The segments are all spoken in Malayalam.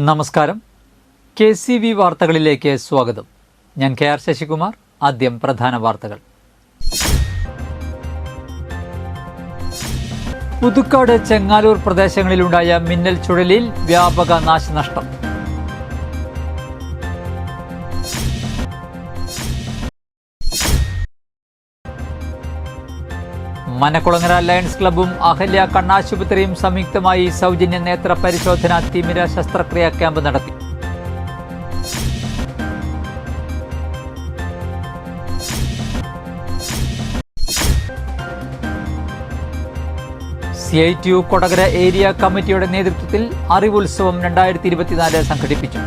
നമസ്കാരം. KCV വാർത്തകളിലേക്ക് സ്വാഗതം. ഞാൻ KR ശശികുമാർ. ആദ്യം പ്രധാന വാർത്തകൾ. പുതുക്കാട്, ചെങ്ങാലൂർ പ്രദേശങ്ങളിലുണ്ടായ മിന്നൽ ചുഴലിയിൽ വ്യാപക നാശനഷ്ടം. മനക്കുളങ്ങര ലയൺസ് ക്ലബ്ബും അഹല്യ കണ്ണാശുപത്രിയും സംയുക്തമായി സൗജന്യ നേത്ര പരിശോധന തിമിര ശസ്ത്രക്രിയാ ക്യാമ്പ് നടത്തി. CITU കൊടകര ഏരിയ കമ്മിറ്റിയുടെ നേതൃത്വത്തിൽ അറിവുത്സവം 2024 സംഘടിപ്പിച്ചു.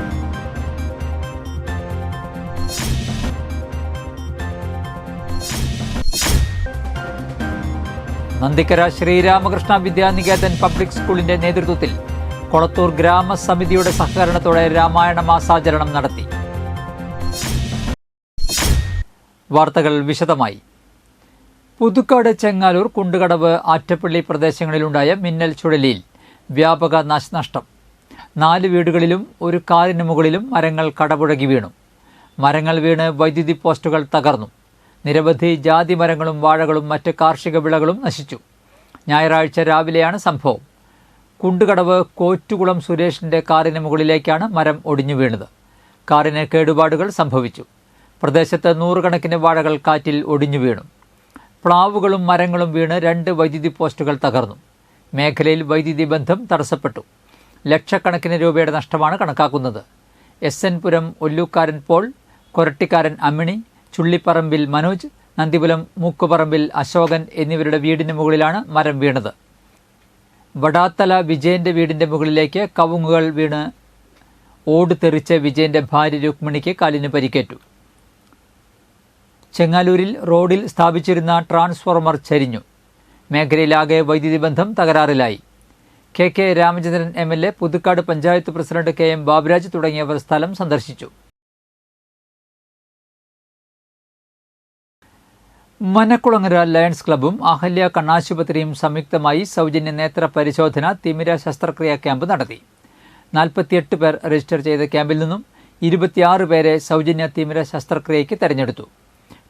നന്ദിക്കര ശ്രീരാമകൃഷ്ണ വിദ്യാനികേതൻ പബ്ലിക് സ്കൂളിന്റെ നേതൃത്വത്തിൽ കൊളത്തൂർ ഗ്രാമസമിതിയുടെ സഹകരണത്തോടെ രാമായണ മാസാചരണം നടത്തി. വാർത്തകൾ വിശദമായി. പുതുക്കാട്, ചെങ്ങാലൂർ, കുണ്ടുകടവ്, ആറ്റപ്പള്ളി പ്രദേശങ്ങളിലുണ്ടായ മിന്നൽ ചുഴലിയിൽ വ്യാപക നാശനഷ്ടം. 4 വീടുകളിലും ഒരു കാറിന് മുകളിലും മരങ്ങൾ കടപുഴകി വീണു. മരങ്ങൾ വീണ് വൈദ്യുതി പോസ്റ്റുകൾ തകർന്നു. നിരവധി ജാതി മരങ്ങളും വാഴകളും മറ്റ് കാർഷിക വിളകളും നശിച്ചു. ഞായറാഴ്ച രാവിലെയാണ് സംഭവം. കുണ്ടുകടവ് കോറ്റുകുളം സുരേഷിന്റെ കാറിന് മുകളിലേക്കാണ് മരം ഒടിഞ്ഞു വീണത്. കാറിന് കേടുപാടുകൾ സംഭവിച്ചു. പ്രദേശത്ത് 100 കണക്കിന് വാഴകൾ കാറ്റിൽ ഒടിഞ്ഞു വീണു. പ്ലാവുകളും മരങ്ങളും വീണ് 2 വൈദ്യുതി പോസ്റ്റുകൾ തകർന്നു. മേഖലയിൽ വൈദ്യുതി ബന്ധം തടസ്സപ്പെട്ടു. ലക്ഷക്കണക്കിന് രൂപയുടെ നഷ്ടമാണ് കണക്കാക്കുന്നത്. SN പുരം ഒല്ലൂക്കാരൻ പോൾ, കൊരട്ടിക്കാരൻ അമ്മിണി, ചുള്ളിപ്പറമ്പിൽ മനോജ്, നന്ദിപുരം മൂക്കുപറമ്പിൽ അശോകൻ എന്നിവരുടെ വീടിന് മുകളിലാണ് മരം വീണത്. വടാത്തല വിജയന്റെ വീടിന്റെ മുകളിലേക്ക് കവുങ്ങുകൾ വീണ് ഓട് തെറിച്ച് വിജയന്റെ ഭാര്യ രുക്മിണിക്ക് കാലിന് പരിക്കേറ്റു. ചെങ്ങാലൂരിൽ റോഡിൽ സ്ഥാപിച്ചിരുന്ന ട്രാൻസ്ഫോർമർ ചരിഞ്ഞു. മേഖലയിലാകെ വൈദ്യുതി ബന്ധം തകരാറിലായി. KK Ramachandran MLA, Puthukkad panchayat president KM Baburaj തുടങ്ങിയവർ സ്ഥലം സന്ദർശിച്ചു. മനക്കുളങ്ങര ലയൺസ് ക്ലബ്ബും അഹല്യ കണ്ണാശുപത്രിയും സംയുക്തമായി സൗജന്യ നേത്ര പരിശോധന തിമിര ശസ്ത്രക്രിയാ ക്യാമ്പ് നടത്തി. 48 പേർ രജിസ്റ്റർ ചെയ്ത ക്യാമ്പിൽ നിന്നും 26 പേരെ സൗജന്യ തിമിര ശസ്ത്രക്രിയയ്ക്ക് തെരഞ്ഞെടുത്തു.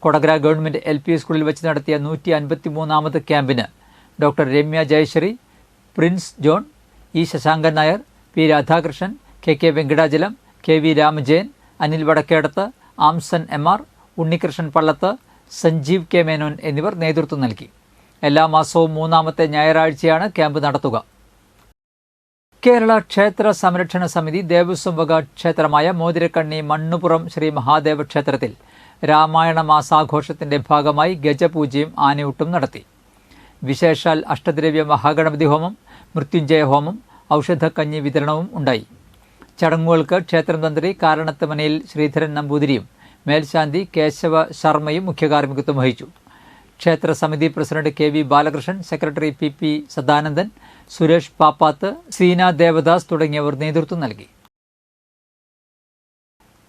കൊടകര ഗവൺമെന്റ് LP സ്കൂളിൽ വെച്ച് നടത്തിയ 153ാമത് ക്യാമ്പിന് doctor Ramya Jayashree, Prince John, E Sasankan Nair, P Radhakrishnan, KK Venkatachalam, KV Ramajayan, Anil Vadakkedath, Amson MR, Unnikrishnan Pallath, Sanjeev K Menon എന്നിവർ നേതൃത്വം നൽകി. എല്ലാ മാസവും 3ാമത്തെ ഞായറാഴ്ചയാണ് ക്യാമ്പ് നടത്തുക. കേരള ക്ഷേത്ര സംരക്ഷണ സമിതി ദേവസ്വം വക ക്ഷേത്രമായ മോതിരക്കണ്ണി മണ്ണുപുറം ശ്രീ മഹാദേവ ക്ഷേത്രത്തിൽ രാമായണ മാസാഘോഷത്തിന്റെ ഭാഗമായി ഗജപൂജയും ആനയൂട്ടും നടത്തി. വിശേഷാൽ അഷ്ടദ്രവ്യ മഹാഗണപതി ഹോമം, മൃത്യുഞ്ജയ ഹോമം, ഔഷധക്കഞ്ഞി വിതരണവും ഉണ്ടായി. ചടങ്ങുകൾക്ക് ക്ഷേത്രം തന്ത്രി കാരണത്ത് മനയിൽ ശ്രീധരൻ നമ്പൂതിരിയും മേൽശാന്തി കേശവ ശർമ്മയും മുഖ്യകാർമ്മികത്വം വഹിച്ചു. ക്ഷേത്ര സമിതി president KV Balakrishnan, secretary PP Sadanandan, Suresh Pappath, Seena Devadas തുടങ്ങിയവർ നേതൃത്വം നൽകി.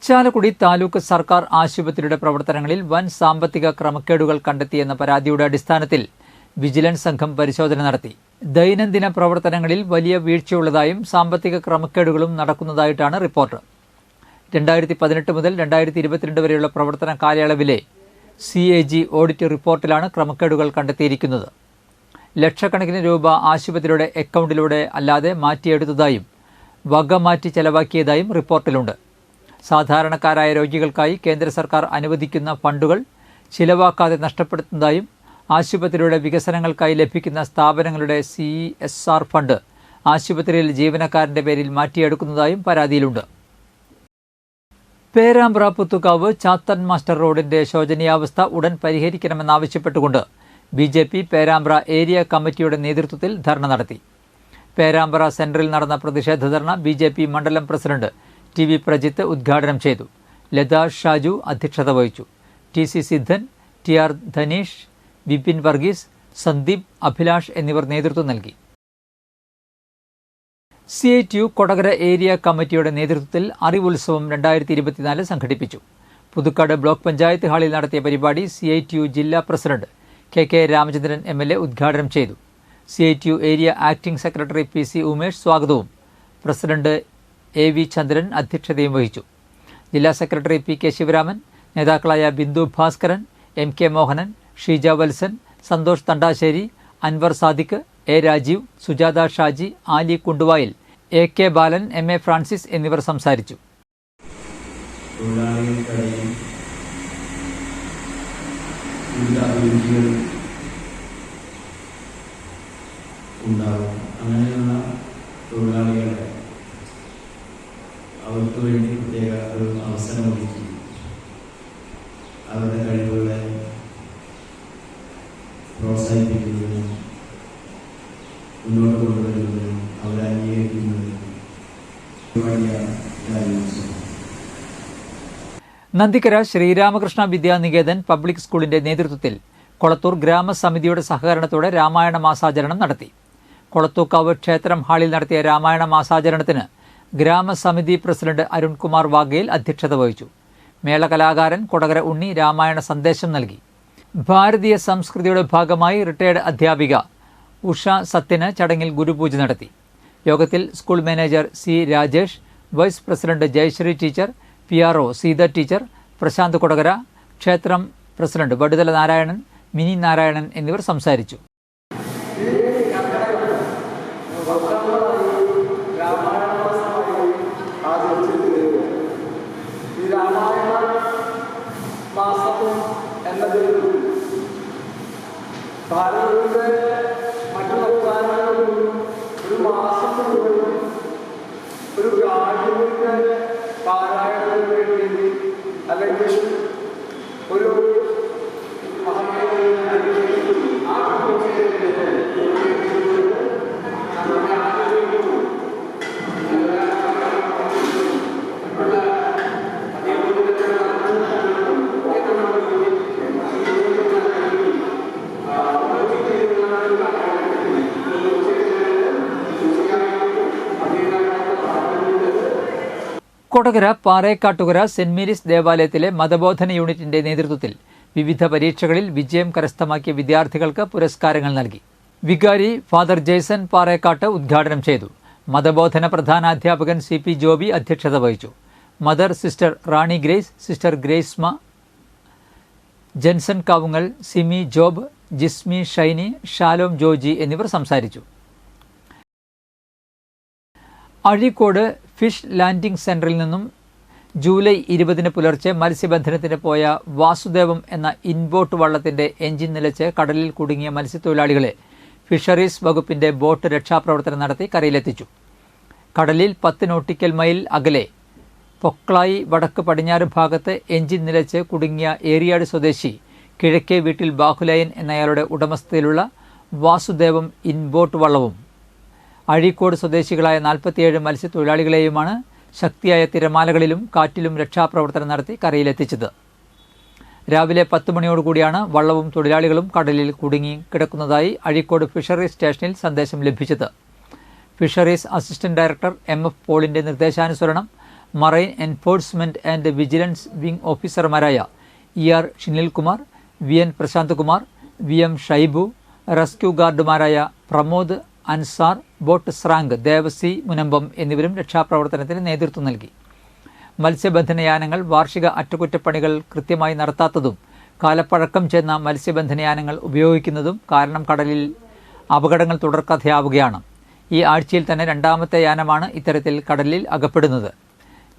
ചാലക്കുടി താലൂക്ക് സർക്കാർ ആശുപത്രിയുടെ പ്രവർത്തനങ്ങളിൽ വൻ സാമ്പത്തിക ക്രമക്കേടുകൾ കണ്ടെത്തിയെന്ന പരാതിയുടെ അടിസ്ഥാനത്തിൽ വിജിലൻസ് സംഘം പരിശോധന നടത്തി. ദൈനംദിന പ്രവർത്തനങ്ങളിൽ വലിയ വീഴ്ചയുള്ളതായും സാമ്പത്തിക ക്രമക്കേടുകളും നടക്കുന്നതായിട്ടാണ് റിപ്പോർട്ട്. 2018 മുതൽ 2022 വരെയുള്ള പ്രവർത്തന കാലയളവിലെ CAG ഓഡിറ്റ് റിപ്പോർട്ടിലാണ് ക്രമക്കേടുകൾ കണ്ടെത്തിയിരിക്കുന്നത്. ലക്ഷക്കണക്കിന് രൂപ ആശുപത്രിയുടെ അക്കൗണ്ടിലൂടെ അല്ലാതെ മാറ്റിയെടുത്തതായും വക മാറ്റി ചെലവാക്കിയതായും റിപ്പോർട്ടിലുണ്ട്. സാധാരണക്കാരായ രോഗികൾക്കായി കേന്ദ്ര സർക്കാർ അനുവദിക്കുന്ന ഫണ്ടുകൾ ചിലവാക്കാതെ നഷ്ടപ്പെടുത്തുന്നതായും ആശുപത്രിയുടെ വികസനങ്ങൾക്കായി ലഭിക്കുന്ന സ്ഥാപനങ്ങളുടെ CSR ഫണ്ട് ആശുപത്രിയിൽ ജീവനക്കാരന്റെ പേരിൽ മാറ്റിയെടുക്കുന്നതായും പരാതിയിലുണ്ട്. പേരാമ്പ്ര പുത്തുക്കാവ് ചാത്തൻ മാസ്റ്റർ റോഡിന്റെ ശോചനീയാവസ്ഥ ഉടൻ പരിഹരിക്കണമെന്നാവശ്യപ്പെട്ടുകൊണ്ട് BJP പേരാമ്പ്ര ഏരിയ കമ്മിറ്റിയുടെ നേതൃത്വത്തിൽ ധർണ നടത്തി. പേരാമ്പ്ര സെന്ററിൽ നടന്ന പ്രതിഷേധ ധർണ BJP മണ്ഡലം പ്രസിഡന്റ് TV പ്രജിത്ത് ഉദ്ഘാടനം ചെയ്തു. ലത ഷാജു അധ്യക്ഷത വഹിച്ചു. TC സിദ്ധൻ, TR ധനീഷ്, വിപിൻ വർഗീസ്, സന്ദീപ്, അഭിലാഷ് എന്നിവർ നേതൃത്വം നൽകി. CITU കൊടകര ഏരിയ കമ്മിറ്റിയുടെ നേതൃത്വത്തിൽ അറിവുത്സവം 2024 സംഘടിപ്പിച്ചു. പുതുക്കാട് ബ്ലോക്ക് പഞ്ചായത്ത് ഹാളിൽ നടത്തിയ പരിപാടി CITU ജില്ലാ പ്രസിഡന്റ് KK രാമചന്ദ്രൻ MLA ഉദ്ഘാടനം ചെയ്തു. CITU area acting secretary PC Umesh സ്വാഗതവും പ്രസിഡന്റ് AV ചന്ദ്രൻ അധ്യക്ഷതയും വഹിച്ചു. ജില്ലാ സെക്രട്ടറി PK ശിവരാമൻ, നേതാക്കളായ Bindu Bhaskaran, MK Mohanan, Sheeja Valsan, Santhosh Thandassery, Anwar Sadiq, A Rajeev, Sujatha Shaji, Ali Kunduvayil, AK Balan, MA Francis എന്നിവർ സംസാരിച്ചു. ഉണ്ടാവും. അങ്ങനെയുള്ള തൊഴിലാളികളെ അവർക്ക് വേണ്ടി പ്രത്യേക ഒരു അവസരം ഒരുക്കി അവരുടെ കഴിവുകളെ പ്രോത്സാഹിപ്പിക്കുന്നതിനും മുന്നോട്ട് കൊണ്ടുവരുന്നതിനും അവരെ അംഗീകരിക്കുന്നതിനും വലിയ കാര്യമാണ്. നന്ദിക്കര ശ്രീരാമകൃഷ്ണ വിദ്യാനികേതൻ പബ്ലിക് സ്കൂളിന്റെ നേതൃത്വത്തിൽ കൊളത്തൂർ ഗ്രാമസമിതിയുടെ സഹകരണത്തോടെ രാമായണ മാസാചരണം നടത്തി. കൊളത്തൂക്കാവ് ക്ഷേത്രം ഹാളിൽ നടത്തിയ രാമായണ മാസാചരണത്തിന് ഗ്രാമസമിതി പ്രസിഡന്റ് അരുൺകുമാർ വാഗേൽ അധ്യക്ഷത വഹിച്ചു. മേളകലാകാരൻ കൊടകര ഉണ്ണി രാമായണ സന്ദേശം നൽകി. ഭാരതീയ സംസ്കൃതിയുടെ ഭാഗമായി റിട്ടയർഡ് അധ്യാപിക ഉഷ സത്യന് ചടങ്ങിൽ ഗുരുപൂജ നടത്തി. യോഗത്തിൽ school manager C Rajesh, vice president Jayashree teacher, PRO Sita teacher, Prashanth Kodakara, ക്ഷേത്രം പ്രസിഡന്റ് വടുതല നാരായണൻ, മിനി നാരായണൻ എന്നിവർ സംസാരിച്ചു. ഭാരതത്തിലെ മറ്റു സംസ്ഥാനങ്ങളിൽ ഒരു മാസം മുഴുവൻ ഒരു രാജ്യത്തിൻ്റെ പാരായണത്തിന് വേണ്ടി അല്ലെങ്കിൽ ഒരു കൊടകര പാറേക്കാട്ടുകര സെന്റ് മേരീസ് ദേവാലയത്തിലെ മതബോധന യൂണിറ്റിന്റെ നേതൃത്വത്തിൽ വിവിധ പരീക്ഷകളിൽ വിജയം കരസ്ഥമാക്കിയ വിദ്യാർത്ഥികൾക്ക് പുരസ്കാരങ്ങൾ നൽകി. വികാരി ഫാദർ ജെയ്സൺ പാറേക്കാട്ട് ഉദ്ഘാടനം ചെയ്തു. മതബോധന പ്രധാനാധ്യാപകൻ CP ജോബി അധ്യക്ഷത വഹിച്ചു. Mother sister Rani Grace, sister Gracema, Jenson Kavungal, Simi Job, Jismi Shiny, Shalom Joji എന്നിവർ സംസാരിച്ചു. അഴീക്കോട് ഫിഷ് ലാൻഡിംഗ് സെന്ററിൽ നിന്നും ജൂലൈ 20 പുലർച്ചെ മത്സ്യബന്ധനത്തിന് പോയ വാസുദേവം എന്ന ഇൻബോട്ട് വള്ളത്തിന്റെ എഞ്ചിൻ നിലച്ച് കടലിൽ കുടുങ്ങിയ മത്സ്യത്തൊഴിലാളികളെ ഫിഷറീസ് വകുപ്പിന്റെ ബോട്ട് രക്ഷാപ്രവർത്തനം നടത്തി കരയിലെത്തിച്ചു. കടലിൽ 10 നോട്ടിക്കൽ മൈൽ അകലെ പൊക്കളായി വടക്ക് പടിഞ്ഞാറ് ഭാഗത്ത് എഞ്ചിൻ നിലച്ച് കുടുങ്ങിയ ഏറിയാട് സ്വദേശി കിഴക്കേ വീട്ടിൽ ബാഹുലയൻ എന്നയാളുടെ ഉടമസ്ഥതയിലുള്ള വാസുദേവം ഇൻബോട്ട് വള്ളവും അഴീക്കോട് സ്വദേശികളായ 47 മത്സ്യത്തൊഴിലാളികളെയുമാണ് ശക്തിയായ തിരമാലകളിലും കാറ്റിലും രക്ഷാപ്രവർത്തനം നടത്തി കരയിലെത്തിച്ചത്. രാവിലെ 10 മണിയോടുകൂടിയാണ് വള്ളവും തൊഴിലാളികളും കടലിൽ കുടുങ്ങി കിടക്കുന്നതായി അഴീക്കോട് ഫിഷറീസ് സ്റ്റേഷനിൽ സന്ദേശം ലഭിച്ചത്. ഫിഷറീസ് അസിസ്റ്റന്റ് ഡയറക്ടർ MF പോളിന്റെ നിർദ്ദേശാനുസരണം marine enforcement and vigilance wing ഓഫീസർമാരായ ER Shinilkumar, VN Prashant Kumar, VM Shaibu, rescue ഗാർഡുമാരായ പ്രമോദ്, അൻസാർ, ബോട്ട് സ്രാങ്ക്, ദേവസി മുനമ്പം എന്നിവരും രക്ഷാപ്രവർത്തനത്തിന് നേതൃത്വം നൽകി. മത്സ്യബന്ധനയാനങ്ങൾ വാർഷിക അറ്റകുറ്റപ്പണികൾ കൃത്യമായി നടത്താത്തതും കാലപ്പഴക്കം ചെന്ന മത്സ്യബന്ധനയാനങ്ങൾ ഉപയോഗിക്കുന്നതും കാരണം കടലിൽ അപകടങ്ങൾ തുടർക്കഥയാവുകയാണ്. ഈ ആഴ്ചയിൽ തന്നെ 2ാമത്തെ യാനമാണ് ഇത്തരത്തിൽ കടലിൽ അകപ്പെടുന്നത്.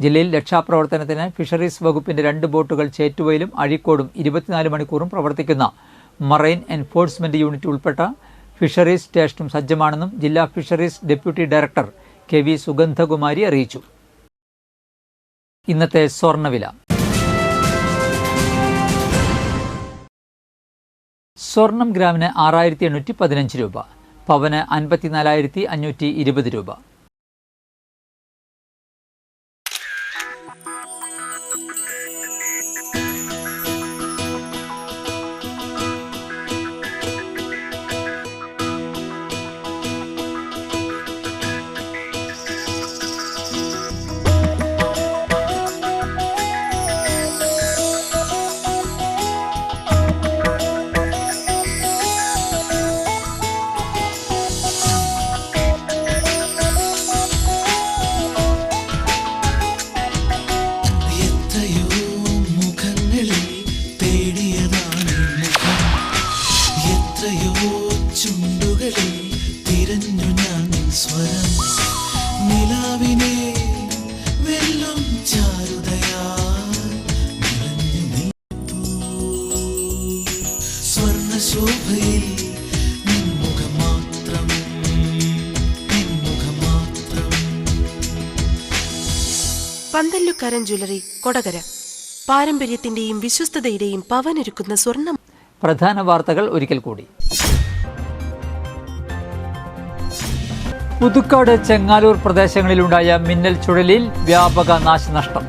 ജില്ലയിൽ രക്ഷാപ്രവർത്തനത്തിന് ഫിഷറീസ് വകുപ്പിന്റെ 2 ബോട്ടുകൾ ചേറ്റുവയിലും അഴീക്കോടും 24 മണിക്കൂറും പ്രവർത്തിക്കുന്ന മറൈൻ എൻഫോഴ്സ്മെന്റ് യൂണിറ്റ് ഉൾപ്പെട്ട ഫിഷറീസ് സ്റ്റേഷനും സജ്ജമാണെന്നും ജില്ലാ fisheries deputy director KV Sugandhakumari അറിയിച്ചു. ഇന്നത്തെ സ്വർണ്ണവില. സ്വർണം ഗ്രാമിന് 6815 രൂപ, പവന് 54,520 രൂപ. എത്രയോ ചുണ്ടുകളിൽ തിരഞ്ഞു ഞാൻ സ്വരം നിലാവിനെ വെള്ളം ചാരുതയാ നിറഞ്ഞു നിൽപ്പൂ സ്വർണ്ണശോഭയിൽ നിൻമുഖം മാത്രം നിൻമുഖം മാത്രം. പന്തല്ലുക്കാരൻ ജ്വല്ലറി കൊടകര പാരമ്പര്യത്തിന്റെയും വിശ്വസ്തതയുടെയും പവനൊരുക്കുന്ന സ്വർണ്ണം. പ്രധാന വാർത്തകൾ ഒരിക്കൽ കൂടി. പുതുക്കാട് ചെങ്ങാലൂർ പ്രദേശങ്ങളിലുണ്ടായ മിന്നൽ ചുഴലിയിൽ വ്യാപക നാശനഷ്ടം.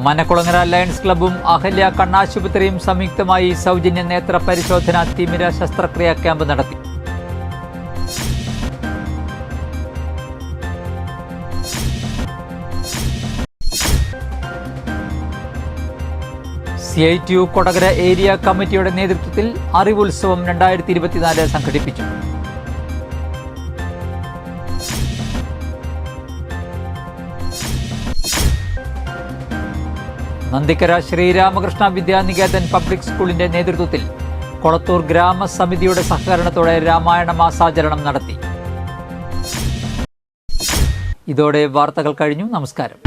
മനക്കുളങ്ങര ലയൺസ് ക്ലബ്ബും അഹല്യ കണ്ണാശുപത്രിയും സംയുക്തമായി സൗജന്യ നേത്ര പരിശോധന തിമിര ശസ്ത്രക്രിയാ ക്യാമ്പ് നടത്തി. CITU കൊടകര ഏരിയ കമ്മിറ്റിയുടെ നേതൃത്വത്തിൽ അറിവുത്സവം 2024 സംഘടിപ്പിച്ചു. നന്ദിക്കര ശ്രീരാമകൃഷ്ണ വിദ്യാനികേതൻ പബ്ലിക് സ്കൂളിന്റെ നേതൃത്വത്തിൽ കൊളത്തൂർ ഗ്രാമസമിതിയുടെ സഹകരണത്തോടെ രാമായണ മാസാചരണം നടത്തി. ഇതോടെ വാർത്തകൾ കഴിഞ്ഞു. നമസ്കാരം.